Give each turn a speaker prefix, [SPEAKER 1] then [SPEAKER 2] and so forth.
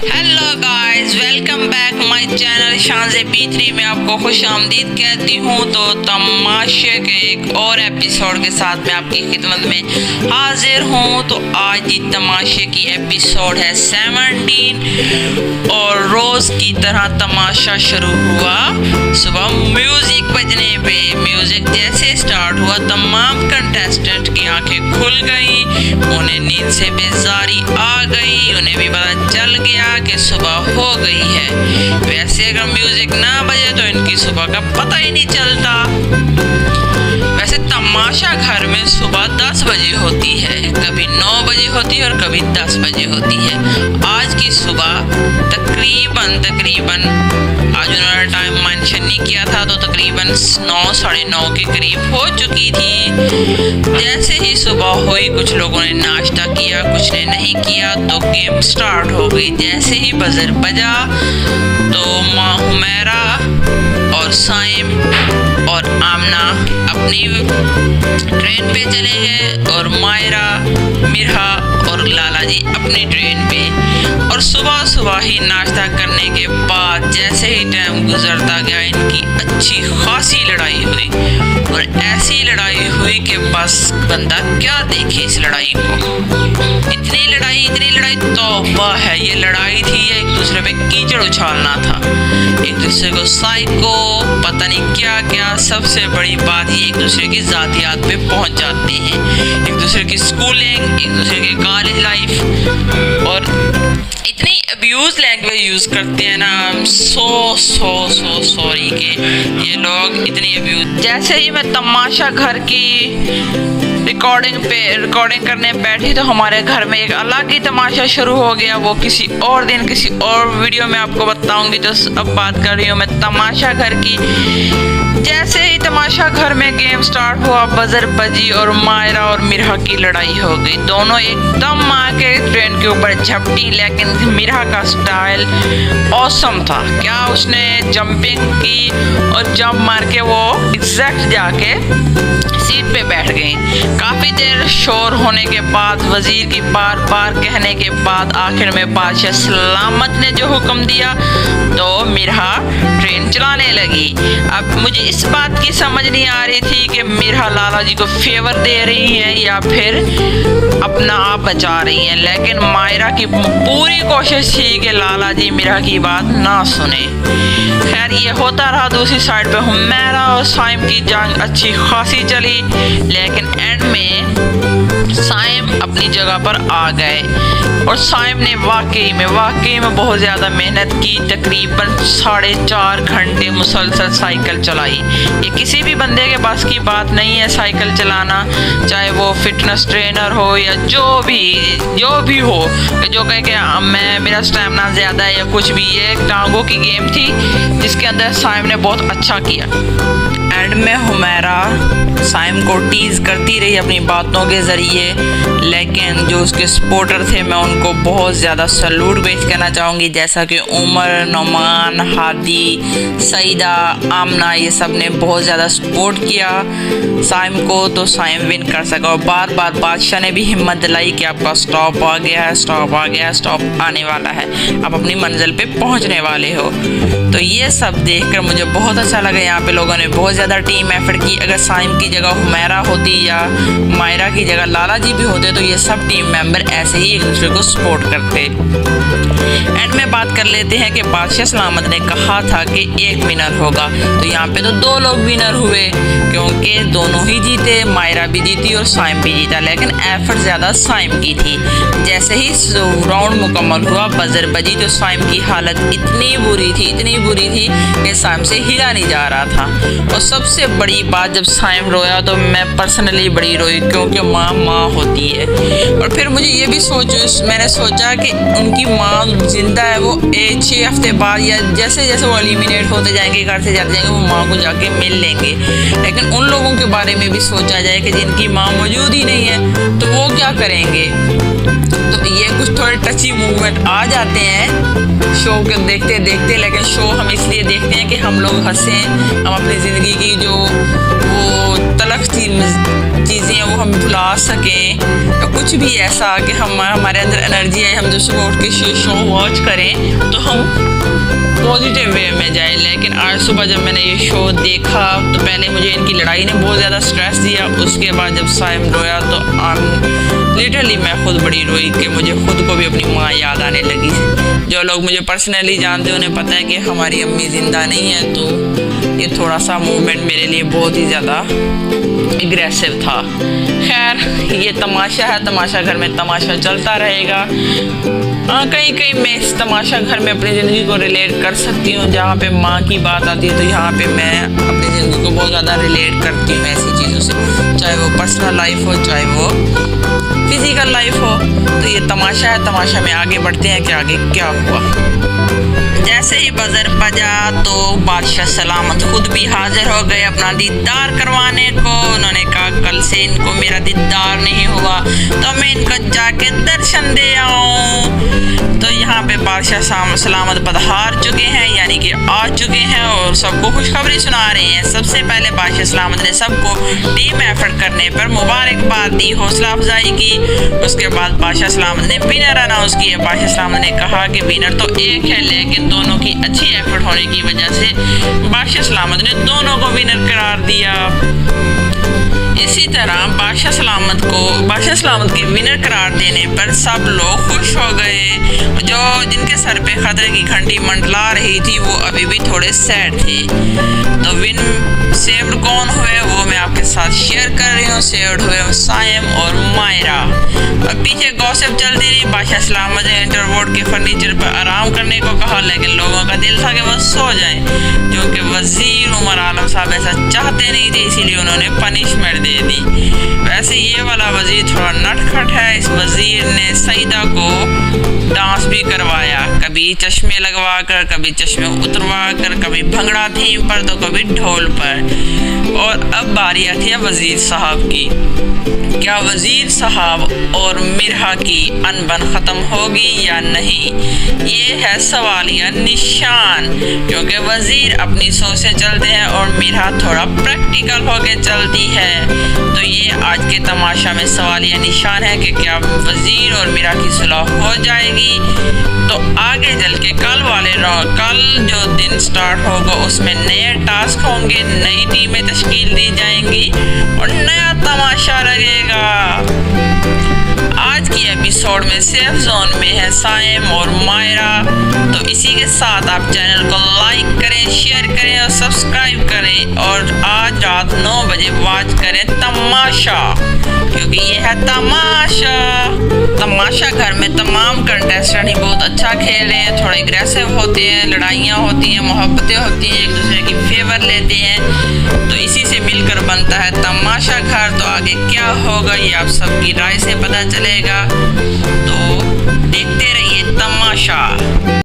[SPEAKER 1] Hello guys, welcome back my channel शानज़े P3 में आपको खुश आमदीद कहती हूँ। तो तमाशे के एक और एपिसोड के साथ मैं आपकी खिदमत में हाजिर हूँ। तो आज की तमाशे की एपिसोड है 17 और रोज़ की तरह तमाशा शुरू हुआ। सुबह म्यूजिक बजने पे म्यूजिक जैसे स्टार्ट हुआ तमाम कंटेस्टेंट की आंखें खुल गई, उन्हें नींद से बेजारी आ गई, उन्हें भी पता चल गया कि सुबह हो गई है। वैसे अगर म्यूजिक ना बजे तो इनकी सुबह का पता ही नहीं चलता। वैसे तमाशा घर में सुबह 10 बजे होती है, कभी 9 बजे होती है और कभी 10 बजे होती है। आज की सुबह तकरीबन आज उन्होंने टाइम मेंशन नहीं किया था, तो तकरीबन 9 साढ़े 9 के करीब हो चुकी थी। जैसे ही सुबह हुई कुछ लोगों ने नाश्ता किया, कुछ ने नहीं किया, तो गेम स्टार्ट हो गई। जैसे ही बजर बजा तो माँ हुमैरा और साइम और आमना अपनी ट्रेन पे चले गए और मायरा, मिरहा और लाला जी अपनी ट्रेन पे। और सुबह सुबह ही नाश्ता करने के बाद जैसे ही टाइम गुजरता गया इनकी अच्छी खासी लड़ाई हुई, और ऐसी लड़ाई हुई कि बस बंदा क्या देखे इस लड़ाई को। इतनी लड़ाई तौबा है। ये लड़ाई थी एक दूसरे पे कीचड़ उछालना था, एक दूसरे को साइको पता नहीं क्या क्या। सबसे बड़ी बात ये एक दूसरे की जातियात पे पहुंच जाते हैं, एक दूसरे की स्कूलिंग, एक दूसरे की कॉलेज लाइफ, और इतनी अब्यूज लैंग्वेज यूज करते हैं ना। सो सॉरी के ये लोग इतनी अब्यूज। जैसे ही मैं तमाशा घर की रिकॉर्डिंग करने बैठी तो हमारे घर में एक अलग ही तमाशा शुरू हो गया। वो किसी और दिन किसी और वीडियो में आपको बताऊंगी। तो अब बात कर रही हूँ मैं तमाशा घर की। जैसे ही तमाशा घर में गेम स्टार्ट हुआ बजर बजी और मायरा और मिरहा की लड़ाई हो गई। दोनों एकदम माँ के ट्रेन के ऊपर झपटी, लेकिन मिरहा का स्टाइल ऑसम था। क्या उसने जंपिंग की और जंप मार के वो एग्जैक्ट जाके सीट पे बैठ गई। काफी देर शोर होने के बाद, वजीर की बार बार कहने के बाद आखिर में बादशाह सलामत ने जो हुक्म दिया तो मिरहा ट्रेन चलाने लगी। अब मुझे इस बात की समझ नहीं आ रही थी कि मिरहा लाला जी को फेवर दे रही है या फिर अपना आप बचा रही है, लेकिन मायरा की पूरी कोशिश थी कि लाला जी मिरहा की बात ना सुने। खैर ये होता रहा। दूसरी साइड पे हुमैरा और साइम की जंग अच्छी खासी चली, लेकिन एंड में साइम अपनी जगह पर आ गए और साइम ने वाकई में बहुत ज़्यादा मेहनत की। तकरीबन 4.5 घंटे मुसलसल साइकिल चलाई। ये किसी भी बंदे के पास की बात नहीं है साइकिल चलाना, चाहे वो फिटनेस ट्रेनर हो या जो भी हो, जो कहे कि मेरा स्टैमिना ज़्यादा है या कुछ भी। ये एक टांगों की गेम थी जिसके अंदर साइम ने बहुत अच्छा किया। एंड में हुमैरा साइम को टीज करती रही अपनी बातों के ज़रिए, लेकिन जो उसके सपोर्टर थे मैं उनको बहुत ज़्यादा सैल्यूट पेश करना चाहूँगी। जैसा कि उमर, नौमान, हादी, सईदा, आमना, ये सब ने बहुत ज़्यादा सपोर्ट किया साइम को, तो साइम विन कर सका। और बार बार बादशाह ने भी हिम्मत दिलाई कि आपका स्टॉप आ गया है, स्टॉप आने वाला है, आप अपनी मंजिल पे पहुँचने वाले हो। तो ये सब देखकर मुझे बहुत अच्छा लगा। यहाँ पे लोगों ने बहुत ज़्यादा टीम एफर्ट की। अगर साइम की जगह हुमैरा होती या मायरा की जगह लाला जी भी होते तो ये सब टीम मेंबर ऐसे ही एक दूसरे को सपोर्ट करते। एंड में बात कर लेते हैं कि बादशाह सलामत ने कहा था कि एक विनर होगा, तो यहाँ पे तो 2 लोग विनर हुए क्योंकि दोनों ही जीते। मायरा भी जीती और साइम भी जीता, लेकिन एफर्ट ज़्यादा साइम की थी। जैसे ही राउंड मुकम्मल हुआ बजर बजी तो साइम की हालत इतनी बुरी थी कि साइम से हिला नहीं जा रहा था। और सबसे बड़ी बात, जब साइम रोया तो मैं पर्सनली बड़ी रोई, क्योंकि माँ होती है। और फिर मुझे ये भी मैंने सोचा कि उनकी माँ जिंदा है, वो 6 हफ्ते बाद या जैसे जैसे वो एलिमिनेट होते जाएंगे, घर से जाते जाएंगे, वो माँ को जाके मिल लेंगे। लेकिन उन लोगों के बारे में भी सोचा जाए कि जिनकी माँ मौजूद ही नहीं है तो वो क्या करेंगे। तो ये कुछ थोड़े टची मूवमेंट आ जाते हैं शो को देखते देखते, लेकिन शो हम इसलिए देखते हैं कि हम लोग हंसें, हम अपनी ज़िंदगी की जो वो तलख चीज़ें हैं वो हम भुला सकें, या कुछ भी ऐसा कि हमारे अंदर एनर्जी है, हम जो सुबह उठ के शो वॉच करें तो हम पॉजिटिव वे में जाए। लेकिन आज सुबह जब मैंने ये शो देखा तो पहले मुझे इनकी लड़ाई ने बहुत ज़्यादा स्ट्रेस दिया, उसके बाद जब साइम रोया तो लिटरली मैं खुद बड़ी रोई कि मुझे खुद को भी अपनी माँ याद आने लगी। जो लोग मुझे पर्सनली जानते हैं उन्हें पता है कि हमारी अम्मी ज़िंदा नहीं है, तो ये थोड़ा सा मूवमेंट मेरे लिए बहुत ही ज़्यादा एग्रेसिव था। खैर ये तमाशा है, तमाशा घर में तमाशा चलता रहेगा। कहीं कहीं मैं इस तमाशा घर में अपनी ज़िंदगी को रिलेट कर सकती हूँ। जहाँ पे माँ की बात आती है तो यहाँ पे मैं अपनी ज़िंदगी को बहुत ज़्यादा रिलेट करती हूँ ऐसी चीज़ों से, चाहे वो पर्सनल लाइफ हो चाहे वो फिजिकल लाइफ हो। तो ये तमाशा है, तमाशा में आगे बढ़ते हैं कि आगे क्या हुआ। जैसे ही बजर बजा तो बादशाह सलामत खुद भी हाजिर हो गए अपना दीदार करवाने को। उन्होंने कहा कल से इनको मेरा दीदार नहीं हुआ तो मैं इनको जाके दर्शन दे आऊं। तो यहाँ पे बादशाह सलामत पधार चुके हैं, यानी कि आ चुके हैं और सबको खुशखबरी सुना रहे हैं। सबसे पहले बादशाह सलामत ने सबको टीम एफर्ट करने पर मुबारकबाद दी, हौसला अफजाई की। उसके बाद बादशाह सलामत ने विनर अनाउंस किया। बादशाह सलामत ने कहा कि विनर तो एक है, लेकिन दोनों की अच्छी एफर्ट होने की वजह से बादशाह सलामत ने दोनों को विनर करार दिया। इसी तरह बादशाह सलामत के विनर करार देने पर सब लोग खुश हो गए। जो जिनके सर पे खतरे की घंटी मंडला रही थी वो अभी भी थोड़े सैड थे। तो विन सेव्ड कौन हुए वो मैं आपके साथ शेयर कर रही हूँ। सेव्ड हुए साइम और मायरा। अब पीछे गॉसिप चलती रही। बादशाह सलामत ने इंटरवोर्ड के फर्नीचर पर आराम करने को कहा, लेकिन लोगों का दिल था कि वो सो जाए, क्योंकि वजीर उमर आलम साहब ऐसा चाहते नहीं थे, इसीलिए उन्होंने पनिशमेंट दे दी। वैसे ये वाला वजीर थोड़ा नटखट है। इस वजीर ने सईदा को डांस भी करवाया, कभी चश्मे लगवा कर, कभी चश्मे उतरवा कर, कभी भंगड़ा थीम पर तो कभी ढोल पर। और अब बारी आती है वजीर साहब की। क्या वजीर साहब और मिर्हा की अनबन ख़त्म होगी या नहीं, ये है सवालिया निशान। क्योंकि वजीर अपनी सोच से चलते हैं और मिर्हा थोड़ा प्रैक्टिकल होके चलती है। तो ये आज के तमाशा में सवालिया निशान है कि क्या वजीर और मिर्हा की सुलह हो जाएगी। तो आगे चल के कल जो दिन स्टार्ट होगा उसमें नए टास्क होंगे, नई टीमें तश्कील दी जाएंगी और नया तमाशा लगेगा। आज की एपिसोड में सेफ जोन में है साइम और मायरा। तो इसी के साथ आप चैनल को लाइक करें, शेयर करें और सब्सक्राइब करें, और आज रात 9 बजे वॉच करें तमाशा, क्योंकि ये है तमाशा घर में तमाम कंटेस्टेंट ही बहुत अच्छा खेल रहे हैं। थोड़े एग्रेसिव होते हैं, लड़ाइयाँ होती हैं, मोहब्बतें होती हैं, एक दूसरे की फेवर लेते हैं। तो इसी से मिलकर बनता है तमाशा घर। तो आगे क्या होगा ये आप सबकी राय से पता चलेगा। तो देखते रहिए तमाशा।